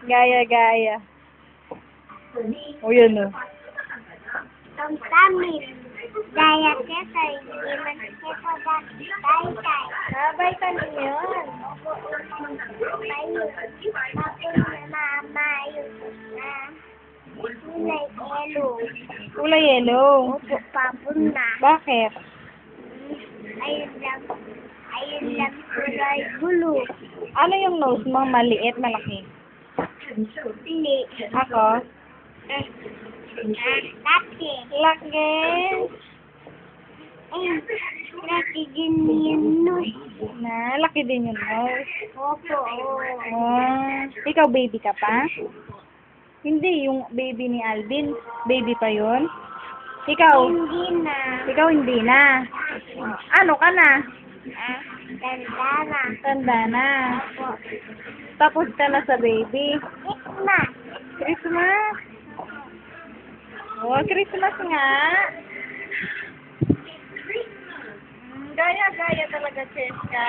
Gaya-gaya. O yun o. Ang tamin. Gaya kita, hindi man kita tay-tay. Sabay ka yun. Mayo. Tapos na mama yun na. Kulay yellow. Kulay yellow. Opo, papun na. Bakit? Ayun lang. Ayun lang kulay blue. Ano yung nose mo? Maliit, malaki? Hindi. Ako? Laki. Laki. Ay, laki din yung nose. Laki din yung nose. Opo. Ikaw baby ka pa? Hindi, yung baby ni Alvin. Baby pa yun? Ikaw? Hindi na. Ikaw hindi na. Ano ka na? Tanda na. Tanda na. Opo. Tapos ka na sa baby. Na. Christmas. Oh, Christmas nga. Gaya-gaya talaga, Cheska.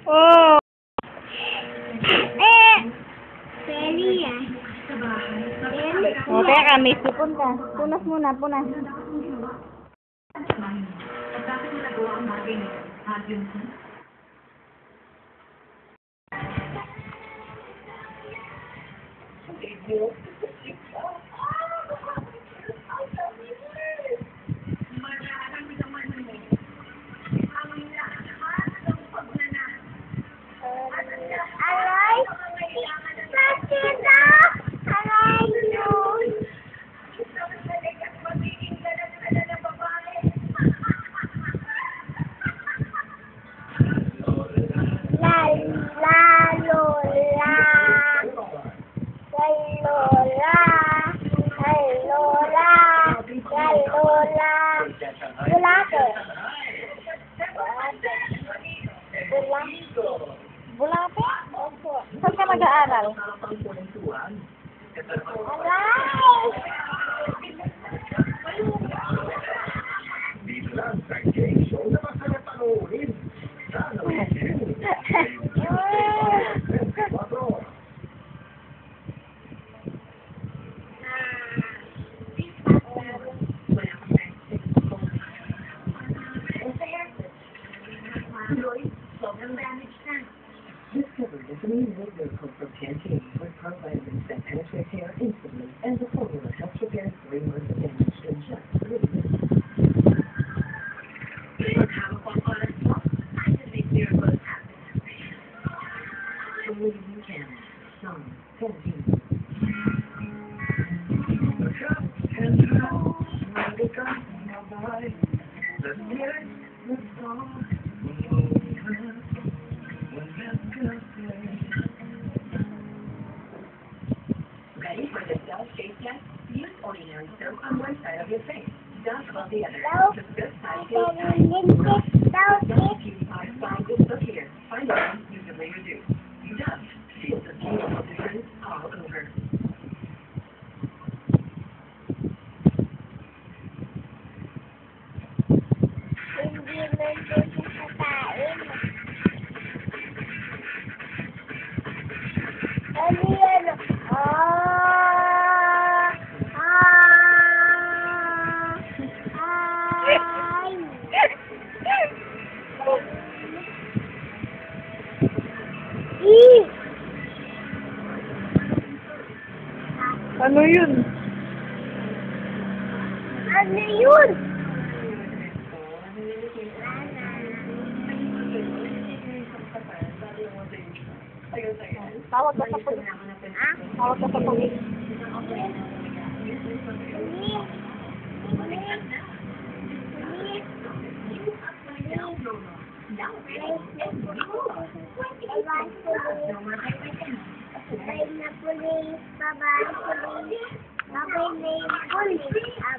Oh! Pwede yan. O, teka, may sipon ka. Punas muna, punas. Aray! Nakita! Aray yun! La lola! La lola! La lola! La lola! Bulate! Bulate? Saan ka mag-aaral? Aray! Discover the new radio coat from Pantene with probiotics that penetrate hair instantly, and the formula helps repair 3 months of damage in just 3 minutes. Only you can. Some Pantene. Ready for the Dove Face Test? Use ordinary soap on one side of your face. Dove about the other. Daw, The best side is lintik daw, PewDiePie signed this book here. Find out you can later do. You just feel the beautiful difference all over. hindi nandun sa kain. Ano yan? Ano yun? Ano yun? Tawag ka sa pulis. Tawag ka sa pulis. Bye na pulis, bye-bye pulis, bye-bye na pulis.